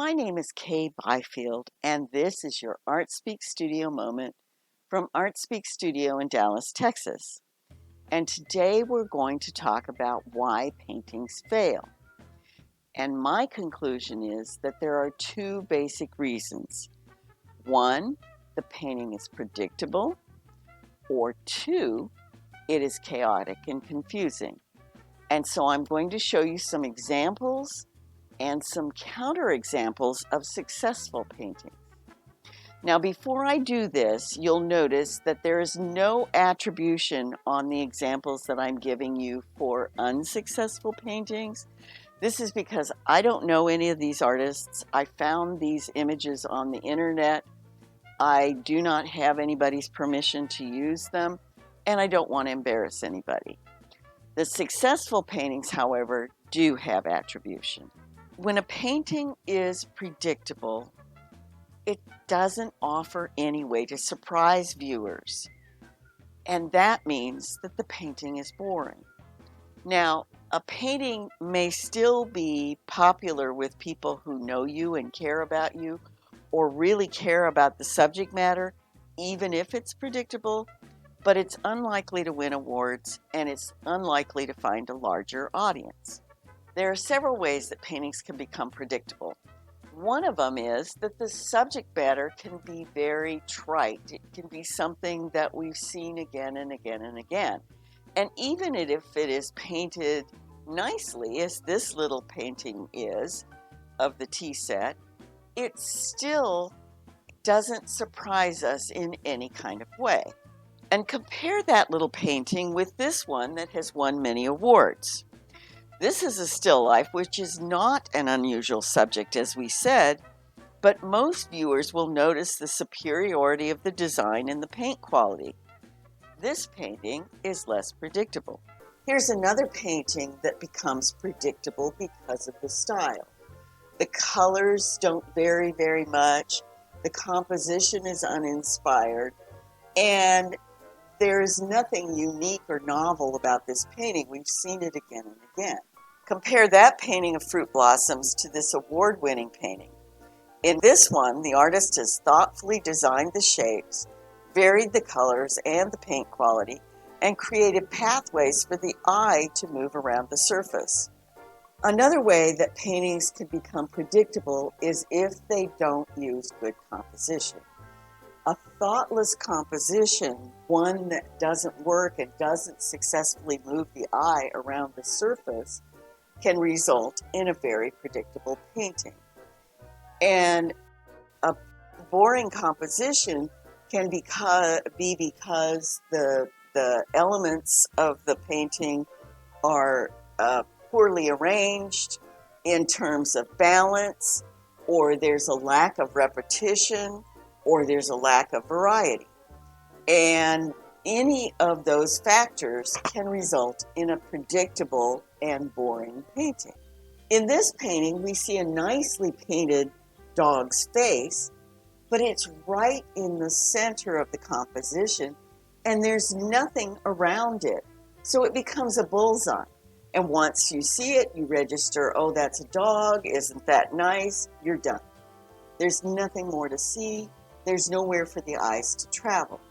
My name is Kay Byfield, and this is your ArtSpeaks Studio moment from ArtSpeaks Studio in Dallas, Texas. And today we're going to talk about why paintings fail. And my conclusion is that there are two basic reasons. One, the painting is predictable, or two, it is chaotic and confusing. And so I'm going to show you some examples and some counterexamples of successful paintings. Now, before I do this, you'll notice that there is no attribution on the examples that I'm giving you for unsuccessful paintings. This is because I don't know any of these artists. I found these images on the internet. I do not have anybody's permission to use them, and I don't want to embarrass anybody. The successful paintings, however, do have attribution. When a painting is predictable, it doesn't offer any way to surprise viewers. And that means that the painting is boring. Now, a painting may still be popular with people who know you and care about you, or really care about the subject matter, even if it's predictable, but it's unlikely to win awards, and it's unlikely to find a larger audience. There are several ways that paintings can become predictable. One of them is that the subject matter can be very trite. It can be something that we've seen again and again and again. And even if it is painted nicely, as this little painting is of the tea set, it still doesn't surprise us in any kind of way. And compare that little painting with this one that has won many awards. This is a still life, which is not an unusual subject, as we said, but most viewers will notice the superiority of the design and the paint quality. This painting is less predictable. Here's another painting that becomes predictable because of the style. The colors don't vary very much, the composition is uninspired, and there's nothing unique or novel about this painting. We've seen it again and again. Compare that painting of fruit blossoms to this award-winning painting. In this one, the artist has thoughtfully designed the shapes, varied the colors and the paint quality, and created pathways for the eye to move around the surface. Another way that paintings can become predictable is if they don't use good composition. A thoughtless composition, one that doesn't work and doesn't successfully move the eye around the surface, can result in a very predictable painting. And a boring composition can be because the elements of the painting are poorly arranged in terms of balance, or there's a lack of repetition, or there's a lack of variety. And any of those factors can result in a predictable and boring painting. In this painting, we see a nicely painted dog's face, but it's right in the center of the composition, and there's nothing around it. So it becomes a bullseye. And once you see it, you register, oh, that's a dog, isn't that nice? You're done. There's nothing more to see. There's nowhere for the eyes to travel.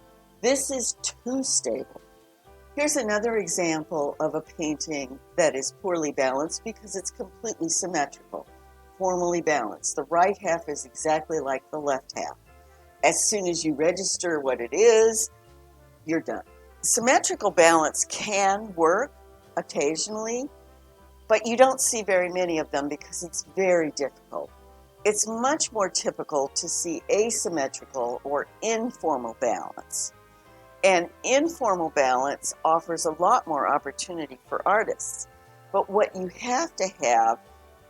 This is too stable. Here's another example of a painting that is poorly balanced because it's completely symmetrical, formally balanced. The right half is exactly like the left half. As soon as you register what it is, you're done. Symmetrical balance can work occasionally, but you don't see very many of them because it's very difficult. It's much more typical to see asymmetrical or informal balance. And informal balance offers a lot more opportunity for artists. But what you have to have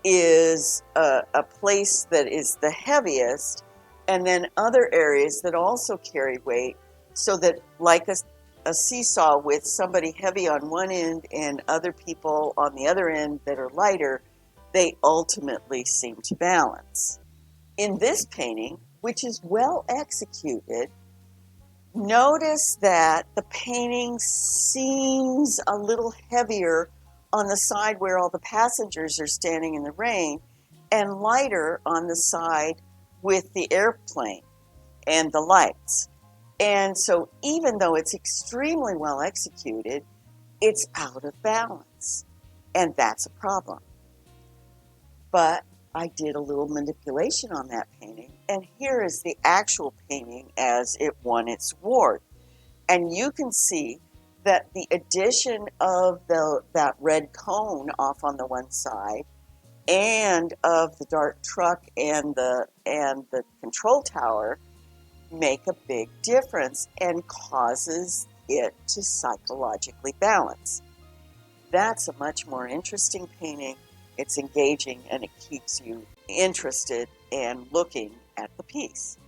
is a place that is the heaviest, and then other areas that also carry weight, so that like a seesaw with somebody heavy on one end and other people on the other end that are lighter, they ultimately seem to balance. In this painting, which is well executed, notice that the painting seems a little heavier on the side where all the passengers are standing in the rain, and lighter on the side with the airplane and the lights. And so even though it's extremely well executed, it's out of balance. And that's a problem. But I did a little manipulation on that painting, and here is the actual painting as it won its award. And you can see that the addition of that red cone off on the one side and of the dark truck and the control tower make a big difference and causes it to psychologically balance. That's a much more interesting painting. It's engaging and it keeps you interested and looking at the piece.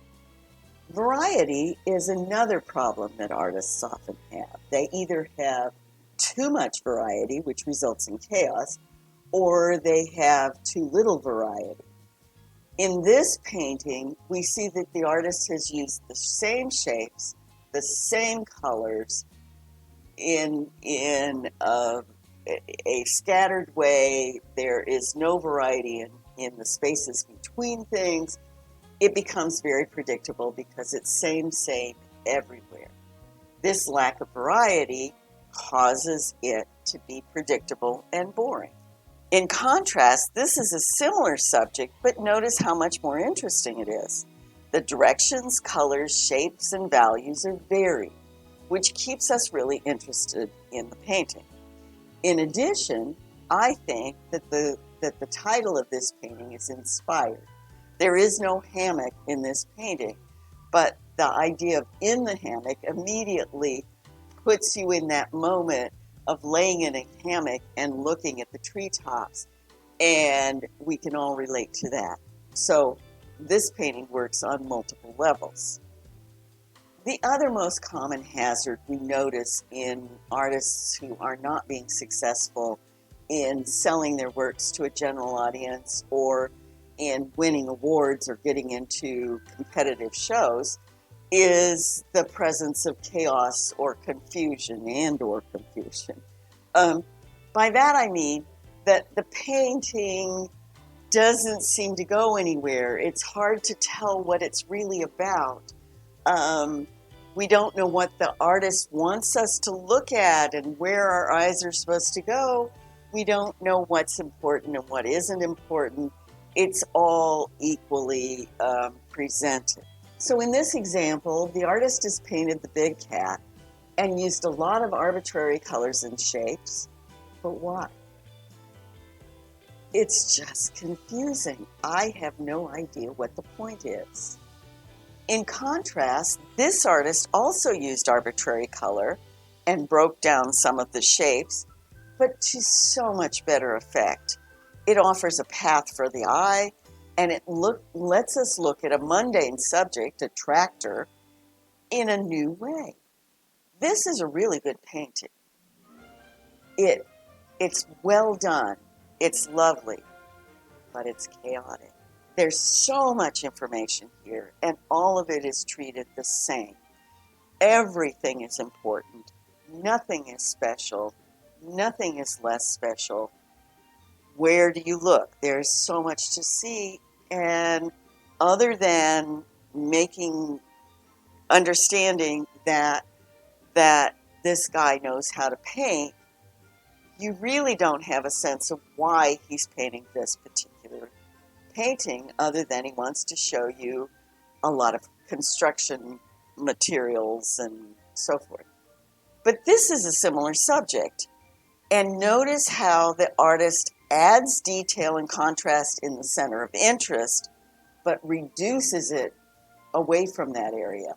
Variety is another problem that artists often have. They either have too much variety, which results in chaos, or they have too little variety. In this painting, we see that the artist has used the same shapes, the same colors in a scattered way. There is no variety in the spaces between things. It becomes very predictable because it's same everywhere. This lack of variety causes it to be predictable and boring. In contrast, this is a similar subject, but notice how much more interesting it is. The directions, colors, shapes, and values are varied, which keeps us really interested in the painting. In addition, I think that the title of this painting is inspired. There is no hammock in this painting, but the idea of in the hammock immediately puts you in that moment of laying in a hammock and looking at the treetops, and we can all relate to that. So this painting works on multiple levels. The other most common hazard we notice in artists who are not being successful in selling their works to a general audience or in winning awards or getting into competitive shows is the presence of chaos or confusion or confusion. By that I mean that the painting doesn't seem to go anywhere. It's hard to tell what it's really about. We don't know what the artist wants us to look at and where our eyes are supposed to go. We don't know what's important and what isn't important. It's all equally presented. So in this example, the artist has painted the big cat and used a lot of arbitrary colors and shapes. But why? It's just confusing. I have no idea what the point is. In contrast, this artist also used arbitrary color and broke down some of the shapes, but to so much better effect. It offers a path for the eye, and it lets us look at a mundane subject, a tractor, in a new way. This is a really good painting. It's well done, it's lovely, but it's chaotic. There's so much information here, and all of it is treated the same. Everything is important. Nothing is special. Nothing is less special. Where do you look? There's so much to see, and other than understanding that this guy knows how to paint, you really don't have a sense of why he's painting this particular painting other than he wants to show you a lot of construction materials and so forth. But this is a similar subject. And notice how the artist adds detail and contrast in the center of interest, but reduces it away from that area.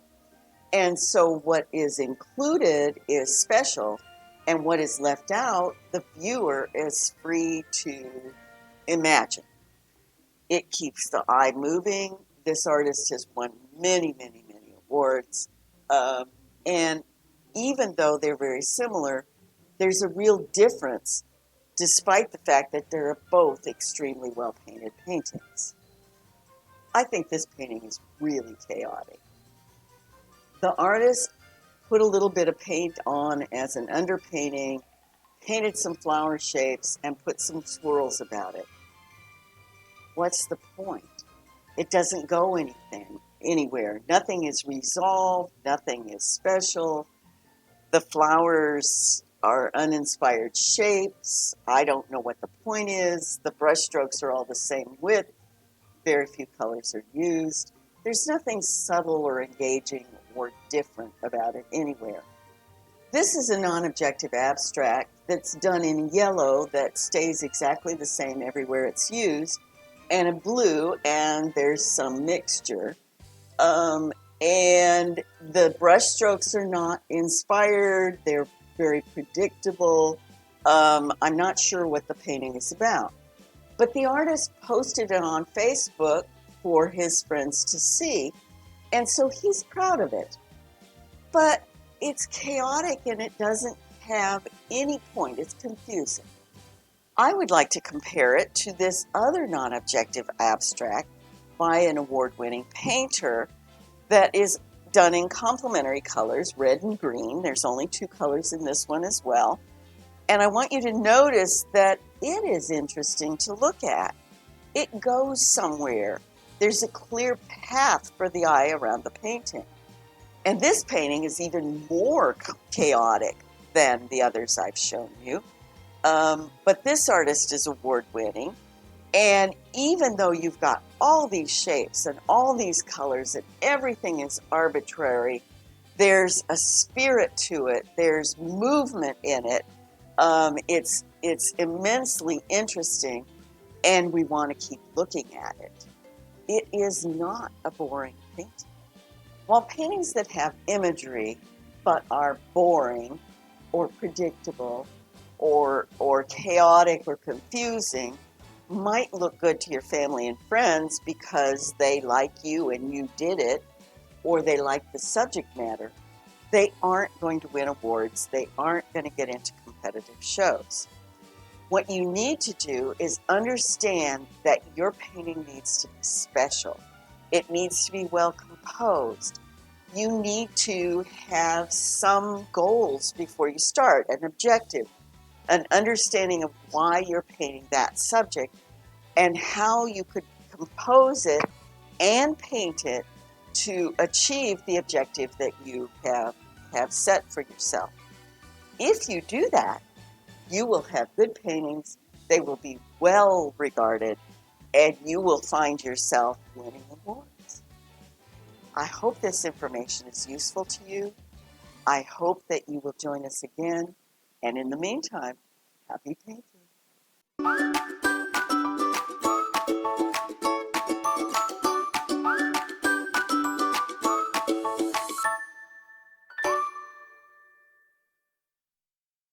And so what is included is special, and what is left out, the viewer is free to imagine. It keeps the eye moving. This artist has won many, many, many awards. And even though they're very similar, there's a real difference, despite the fact that they're both extremely well-painted paintings. I think this painting is really chaotic. The artist put a little bit of paint on as an underpainting, painted some flower shapes, and put some swirls about it. what's the point? It doesn't go anywhere. Nothing is resolved. Nothing is special. The flowers are uninspired shapes. I don't know what the point is. The brush strokes are all the same width. Very few colors are used. There's nothing subtle or engaging or different about it anywhere. This is a non-objective abstract that's done in yellow that stays exactly the same everywhere it's used, and a blue, and there's some mixture. And the brush strokes are not inspired. They're very predictable. I'm not sure what the painting is about. But the artist posted it on Facebook for his friends to see, and so he's proud of it. But it's chaotic and it doesn't have any point. It's confusing. I would like to compare it to this other non-objective abstract by an award-winning painter that is done in complementary colors, red and green. There's only 2 colors in this one as well. And I want you to notice that it is interesting to look at. It goes somewhere. There's a clear path for the eye around the painting. And this painting is even more chaotic than the others I've shown you. But this artist is award-winning. And even though you've got all these shapes and all these colors and everything is arbitrary, there's a spirit to it. There's movement in it. It's immensely interesting, and we want to keep looking at it. It is not a boring painting. While paintings that have imagery but are boring or predictable or chaotic or confusing might look good to your family and friends because they like you and you did it, or they like the subject matter, they aren't going to win awards. They aren't going to get into competitive shows. What you need to do is understand that your painting needs to be special. It needs to be well composed. You need to have some goals before you start, an objective, an understanding of why you're painting that subject and how you could compose it and paint it to achieve the objective that you have set for yourself. If you do that, you will have good paintings, they will be well regarded, and you will find yourself winning awards. I hope this information is useful to you. I hope that you will join us again, and in the meantime, happy painting.